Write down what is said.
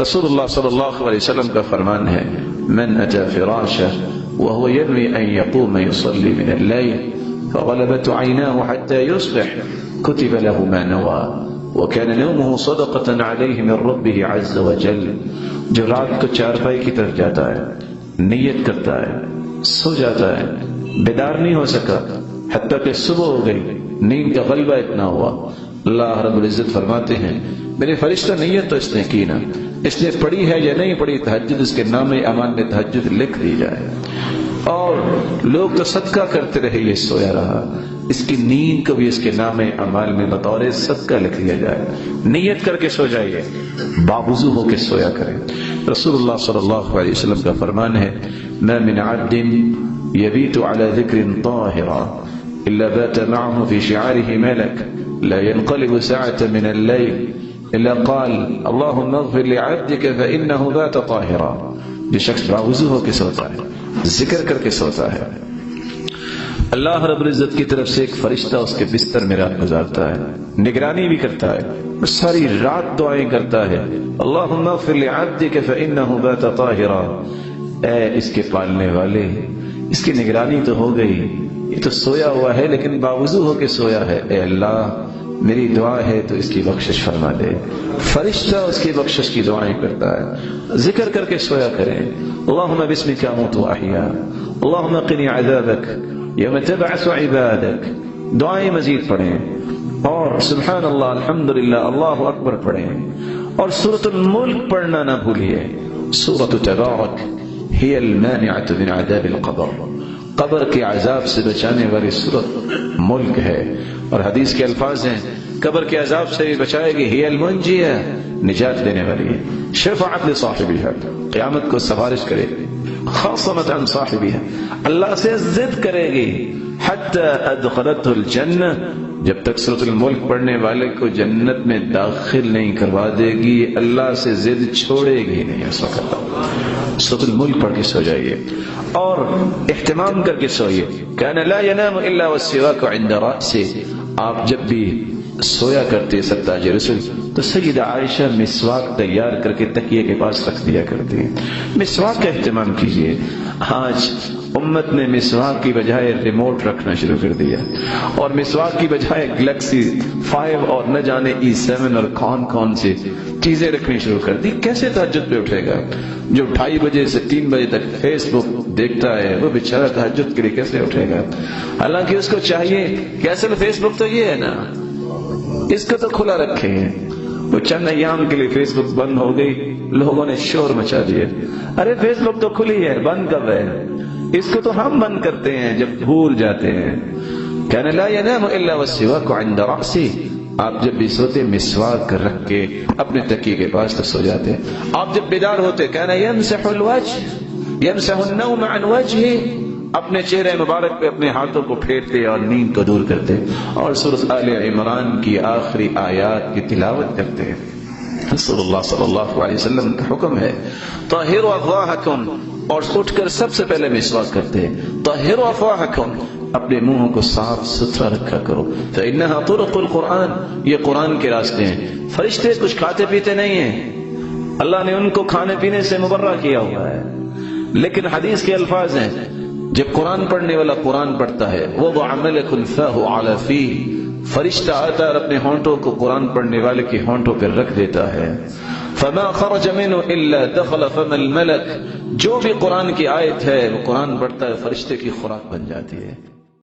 رسول اللہ صلی اللہ علیہ وسلم کا فرمان ہے من اتی فراشہ وهو ينوي ان يقوم يصلي من الليل فغلبت عيناه حتى يصبح كتب له ما نوى وكان نومه صدقة عليه من ربه عز وجل. جو رات کو چارپائی کی طرف جاتا ہے، نیت کرتا ہے، سو جاتا ہے، بیدار نہیں ہو سکا حتیٰ کہ صبح ہو گئی، نیند کا غلبہ اتنا ہوا، اللہ رب العزت فرماتے ہیں میرے فرشتہ نیت تو اس نے کی نا، اس نے پڑھی ہے یا نہیں پڑھی تہجد، اس کے نام اعمال میں تہجد لکھ دی جائے. اور لوگ تو صدقہ کرتے رہے، یہ سویا رہا، اس کی نیند کو بھی اس کے نام اعمال میں بطور صدقہ لکھ دیا جائے. نیت کر کے سو جائیے، باوضو ہو کے سویا کریں. رسول اللہ صلی اللہ علیہ وسلم کا فرمان ہے ما من عبد يبيت على ذكر طاهرا إلا بات معه في شعاره ملك لا ينقلب ساعة من الليل إلا قال اللهم اغفر لعبدك فإنه بات طاهرا. جو شخص باوضو ہو کے سوتا ہے، ذکر کر کے سوتا ہے، اللہ رب العزت کی طرف سے ایک فرشتہ اس کے بستر میں رات گزارتا ہے، نگرانی بھی کرتا ہے اور ساری رات دعائیں کرتا ہے اللہم اغفر لعبدک فإنہ بات طاہرا. اے اس کے پالنے والے، اس کی نگرانی تو ہو گئی، یہ تو سویا ہوا ہے لیکن باوضو ہو کے سویا ہے، اے اللہ میری دعا ہے تو اس کی بخشش فرما دے. فرشتہ اس کی بخشش کی دعائیں کرتا ہے. ذکر کر کے سویا کریں اللہم بسمک اموت واحیا اللہم قنی عذابک یوم تبعث عبادک. دعائیں مزید پڑھیں اور سبحان اللہ الحمدللہ اللہ اکبر پڑھیں اور سورۃ الملک پڑھنا نہ بھولیے. سورۃ تبارک ہی المانعۃ من عذاب القبر، قبر کے عذاب سے بچانے والی سورۃ ملک ہے. اور حدیث کے الفاظ ہیں قبر کے عذاب سے بھی بچائے گی، ہی المنجیہ، نجات دینے والی ہے. شفاعت لصاحبها، قیامت کو سفارش کرے گی. خاصمت عن صاحبها، اللہ سے ضد کرے گی. حتی ادخلته الجنہ، جب تک سورۃ الملک پڑھنے والے کو جنت میں داخل نہیں کروا دے گی، اللہ سے ضد چھوڑے گی نہیں. اس وقت سورۃ الملک پڑھ کے سو جائیے اور اہتمام کر کے سوئیے. کان لا ینام الا والسواک عند رأسہ، آپ جب بھی سویا کرتے سرتاج رسول تو سیدہ عائشہ مسواک تیار کر کے تکیے کے پاس رکھ دیا کرتی. مسواک کا اہتمام کیجیے. آج امت نے مسواک کی بجائے ریموٹ رکھنا شروع کر دیا اور مسواک کی بجائے گلیکسی 5 اور نہ جانے E7 اور کون سی چیزیں رکھنی شروع کر دی. کیسے تہجد پہ اٹھے گا؟ جو 2:30 بجے سے 3 بجے تک فیس بک دیکھتا ہے وہ بیچارہ تہجد کے لیے کیسے اٹھے گا؟ حالانکہ اس کو چاہیے کہ اصل فیس بک تو یہ ہے نا، اس کو تو کھلا رکھے ہیں. وہ چند ایام کے لیے فیس بک بند ہو گئی، لوگوں نے شور مچا دیا، ارے فیس بک تو کھلی ہے، بند کب ہے؟ اس کو تو ہم بند کرتے ہیں جب بھول جاتے ہیں. کان لا ینام الا والسواک عند رأسہ، آپ جب بھی سوتے مسواک رکھ کے اپنے تکیے کے پاس تو سو جاتے. آپ جب بیدار ہوتے کان یمسح الوجه یمسح النوم عن وجهه، اپنے چہرے مبارک پہ اپنے ہاتھوں کو پھیرتے اور نیند کو دور کرتے اور سورۃ آل عمران کی آخری آیات کی تلاوت کرتے. رسول اللہ صلی اللہ علیہ وسلم کا حکم ہے طہروا افواہکم، اور اٹھ کر سب سے پہلے مسواک کرتے ہیں طہروا افواہکم، اپنے منہوں کو صاف ستھرا رکھا کرو. فإنها طرق القرآن، یہ قرآن کے راستے ہیں. فرشتے کچھ کھاتے پیتے نہیں ہیں، اللہ نے ان کو کھانے پینے سے مبرہ کیا ہوا ہے. لیکن حدیث کے الفاظ ہیں جب قرآن پڑھنے والا قرآن پڑھتا ہے وضع ملک فاہ علی فیہ، فرشتہ آتا اور اپنے ہونٹوں کو قرآن پڑھنے والے کے ہونٹوں پر رکھ دیتا ہے. فما خرج منه الا دخل فم الملک، جو بھی قرآن کی آیت ہے وہ قرآن پڑھتا ہے فرشتے کی خوراک بن جاتی ہے.